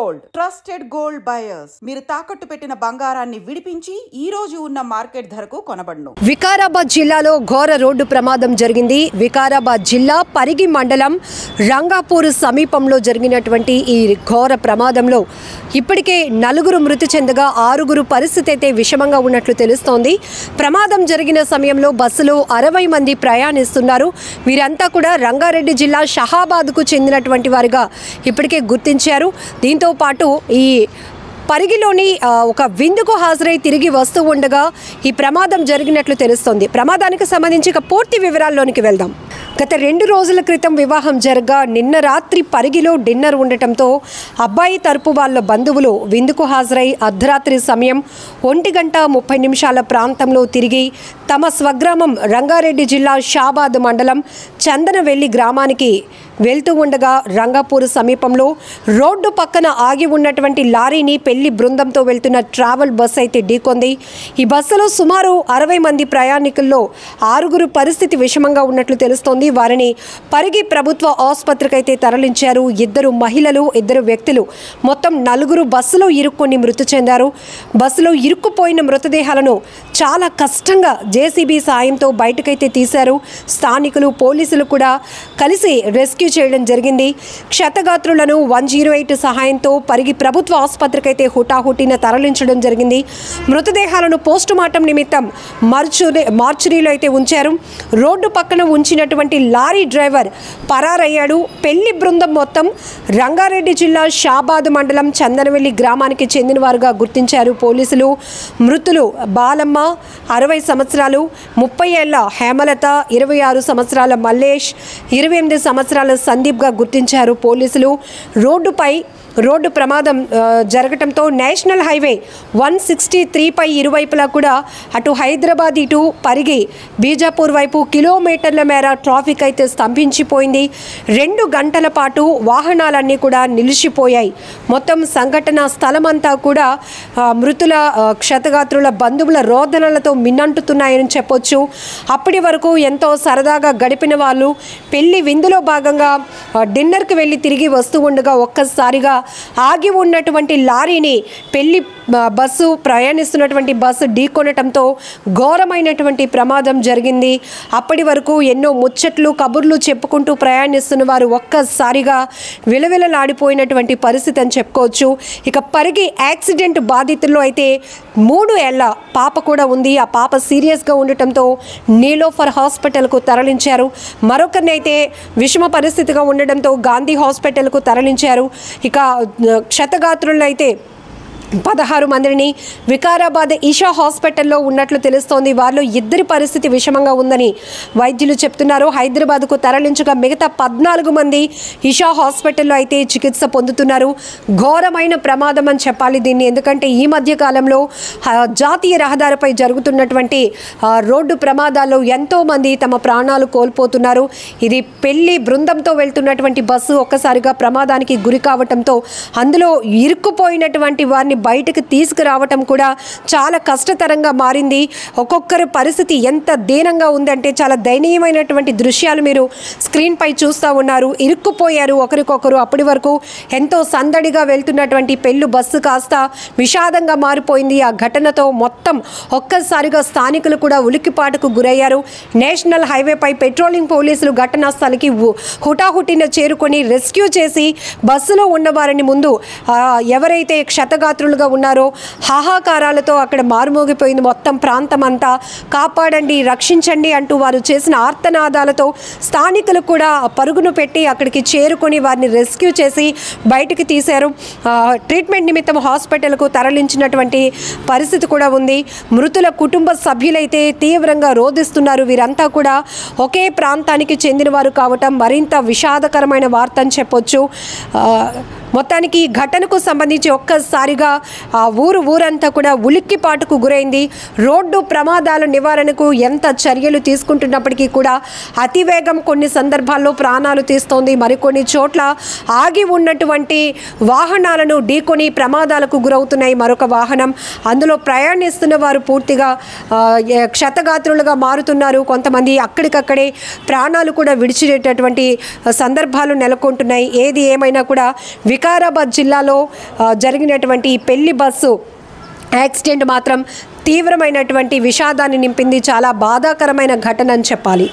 Gold trusted gold buyers మీరు తాకట్టు పెట్టిన బంగారాన్ని విడిపించి ఈ రోజు ఉన్న మార్కెట్ ధరకు కొనబడును. వికారాబాద్ జిల్లాలో ఘోర రోడ్డు ప్రమాదం జరిగింది. వికారాబాద్ జిల్లా పరిగి మండలం రంగాపూర్ సమీపంలో జరిగినటువంటి ఈ ఘోర ప్రమాదంలో ఇప్పటికే 4 మృతి చెందగా 6 పరిస్థితి అయితే విషమంగా ఉన్నట్లు తెలుస్తోంది. ప్రమాదం జరిగిన సమయంలో బస్సులో 60 మంది ప్రయాణిస్తున్నారు. వీరంతా కూడా రంగారెడ్డి జిల్లా షహాబాద్కు చెందినటువంటి వారిగా ఇప్పటికే గుర్తించారు. దీంతో పాటు ఈ పరిగిలోని ఒక విందుకు హాజరై తిరిగి వస్తూ ఉండగా ఈ ప్రమాదం జరిగినట్లు తెలుస్తోంది. ప్రమాదానికి సంబంధించి పూర్తి వివరాల్లోనికి వెళ్దాం. గత 2 రోజుల క్రితం వివాహం జరగా నిన్న రాత్రి పరిగిలో డిన్నర్ ఉండటంతో అబ్బాయి తరపు వాళ్ళ బంధువులు విందుకు హాజరై అర్ధరాత్రి సమయం 1:30 ప్రాంతంలో తిరిగి తమ స్వగ్రామం రంగారెడ్డి జిల్లా షాబాద్ మండలం చందనవెల్లి గ్రామానికి వెళ్తూ ఉండగా రంగాపూర్ సమీపంలో రోడ్డు పక్కన ఆగి ఉన్నటువంటి లారీని పెళ్లి బృందంతో వెళ్తున్న ట్రావెల్ బస్సు అయితే ఢీకొంది. ఈ బస్సులో సుమారు 60 మంది ప్రయాణికుల్లో 6 పరిస్థితి విషమంగా ఉన్నట్లు తెలుస్తోంది. వారిని పరిగి ప్రభుత్వ ఆసుపత్రికి అయితే తరలించారు. 2 మహిళలు 2 వ్యక్తులు మొత్తం 4 బస్సులో ఇరుక్కొని మృతి చెందారు. బస్సులో ఇరుక్కుపోయిన మృతదేహాలను చాలా కష్టంగా జేసీబీ సాయంతో బయటకైతే తీశారు. స్థానికులు పోలీసులు కూడా కలిసి రెస్క్యూ చేయడం జరిగింది. క్షతగాత్రులను 108 సహాయంతో పరిగి ప్రభుత్వ ఆసుపత్రికి అయితే హుటాహుటిన తరలించడం జరిగింది. మృతదేహాలను పోస్టుమార్టం నిమిత్తం మార్చురీలో అయితే ఉంచారు. రోడ్డు పక్కన ఉంచినటువంటి లారీ డ్రైవర్ పరారయ్యాడు. పెళ్లి బృందం మొత్తం రంగారెడ్డి జిల్లా షాబాద్ మండలం చందనవెల్లి గ్రామానికి చెందిన వారుగా గుర్తించారు పోలీసులు. మృతులు బాలమ్మ 60 సంవత్సరాలు, 30 ఏళ్ల హేమలత, 26 సంవత్సరాల మల్లేష్, 28 సంవత్సరాల సందీప్గా గుర్తించారు పోలీసులు. రోడ్డు ప్రమాదం జరగటంతో నేషనల్ హైవే 163పై ఇరువైపులా కూడా అటు హైదరాబాద్ ఇటు పరిగి బీజాపూర్ వైపు కిలోమీటర్ల మేర ట్రాఫిక్ అయితే స్తంభించిపోయింది. 2 గంటల పాటు వాహనాలన్నీ కూడా నిలిచిపోయాయి. మొత్తం సంఘటన స్థలమంతా కూడా మృతుల క్షతగాత్రుల బంధువుల రోదనలతో మిన్నంటుతున్నాయని చెప్పొచ్చు. అప్పటి వరకు ఎంతో సరదాగా గడిపిన వాళ్ళు పెళ్లి విందులో భాగంగా డిన్నర్కి వెళ్ళి తిరిగి వస్తూ ఉండగా ఒక్కసారిగా ఆగి ఉన్నటువంటి లారీని పెళ్లి బస్సు ప్రయాణిస్తున్నటువంటి బస్సు ఢీకొనటంతో ఘోరమైనటువంటి ప్రమాదం జరిగింది. అప్పటి వరకు ఎన్నో ముచ్చట్లు కబుర్లు చెప్పుకుంటూ ప్రయాణిస్తున్న వారు ఒక్కసారిగా విలవిలలాడిపోయినటువంటి పరిస్థితి అని చెప్పుకోవచ్చు. ఇక పరిగి యాక్సిడెంట్ బాధితుల్లో అయితే 3 ఏళ్ల పాప కూడా ఉంది. ఆ పాప సీరియస్గా ఉండటంతో నీలోఫర్ హాస్పిటల్కు తరలించారు. మరొకరినైతే విషమ పరిస్థితిగా ఉండడంతో గాంధీ హాస్పిటల్కు తరలించారు. ఇక క్షతగాత్రులను అయితే 16 మందిని వికారాబాద్ ఈషా హాస్పిటల్లో ఉన్నట్లు తెలుస్తోంది. వారిలో 2 పరిస్థితి విషమంగా ఉందని వైద్యులు చెప్తున్నారు. హైదరాబాద్కు తరలించగా మిగతా 14 మంది ఈషా హాస్పిటల్లో అయితే చికిత్స పొందుతున్నారు. ఘోరమైన ప్రమాదం అని చెప్పాలి దీన్ని. ఎందుకంటే ఈ మధ్య కాలంలో జాతీయ రహదారిపై జరుగుతున్నటువంటి రోడ్డు ప్రమాదాల్లో ఎంతోమంది తమ ప్రాణాలు కోల్పోతున్నారు. ఇది పెళ్లి బృందంతో వెళ్తున్నటువంటి బస్సు ఒక్కసారిగా ప్రమాదానికి గురి కావటంతో అందులో ఇరుక్కుపోయినటువంటి వారిని బయటకు తీసుకురావటం కూడా చాలా కష్టతరంగా మారింది. ఒక్కొక్కరి పరిస్థితి ఎంత దీనంగా ఉందంటే చాలా దయనీయమైనటువంటి దృశ్యాలు మీరు స్క్రీన్ పై చూస్తూ ఉన్నారు. ఇరుక్కుపోయారు ఒకరికొకరు. అప్పటి వరకు ఎంతో సందడిగా వెళ్తున్నటువంటి పెళ్లి బస్సు కాస్త విషాదంగా మారిపోయింది. ఆ ఘటనతో మొత్తం ఒక్కసారిగా స్థానికులు కూడా ఉలిక్కిపాటుకు గురయ్యారు. నేషనల్ హైవేపై పెట్రోలింగ్ పోలీసులు ఘటనా స్థలికి హుటాహుటిన చేరుకొని రెస్క్యూ చేసి బస్సులో ఉన్న వారిని ముందు ఎవరైతే క్షతగాత్రులుగా ఉన్నారో హాహాకారాలతో అక్కడ మారుమోగిపోయింది మొత్తం ప్రాంతం అంతా. కాపాడండి, రక్షించండి అంటూ వారు చేసిన ఆర్తనాదాలతో స్థానికులు కూడా పరుగును పెట్టి అక్కడికి చేరుకొని వారిని రెస్క్యూ చేసి బయటికి తీశారు. ట్రీట్మెంట్ నిమిత్తం హాస్పిటల్కు తరలించినటువంటి పరిస్థితి కూడా ఉంది. మృతుల కుటుంబ సభ్యులైతే తీవ్రంగా రోధిస్తున్నారు. వీరంతా కూడా ఒకే ప్రాంతానికి చెందిన వారు కావటం మరింత విషాదకరమైన వార్త అని చెప్పొచ్చు. మొత్తానికి ఈ ఘటనకు సంబంధించి ఒక్కసారిగా ఊరంతా కూడా ఉలిక్కిపాటుకు గురైంది. రోడ్డు ప్రమాదాల నివారణకు ఎంత చర్యలు తీసుకుంటున్నప్పటికీ కూడా అతివేగం కొన్ని సందర్భాల్లో ప్రాణాలు తీస్తోంది. మరికొన్ని చోట్ల ఆగి ఉన్నటువంటి వాహనాలను ఢీకొని ప్రమాదాలకు గురవుతున్నాయి. మరొక వాహనం అందులో ప్రయాణిస్తున్న వారు పూర్తిగా క్షతగాత్రులుగా మారుతున్నారు. కొంతమంది అక్కడికక్కడే ప్రాణాలు కూడా విడిచినటువంటి సందర్భాలు నెలకొంటున్నాయి. ఏది ఏమైనా కూడా వికారాబాద్ జిల్లాలో జరిగినటువంటి ఈ పెళ్లి బస్సు యాక్సిడెంట్ మాత్రం తీవ్రమైనటువంటి విషాదాన్ని నింపింది. చాలా బాధాకరమైన ఘటన అని చెప్పాలి.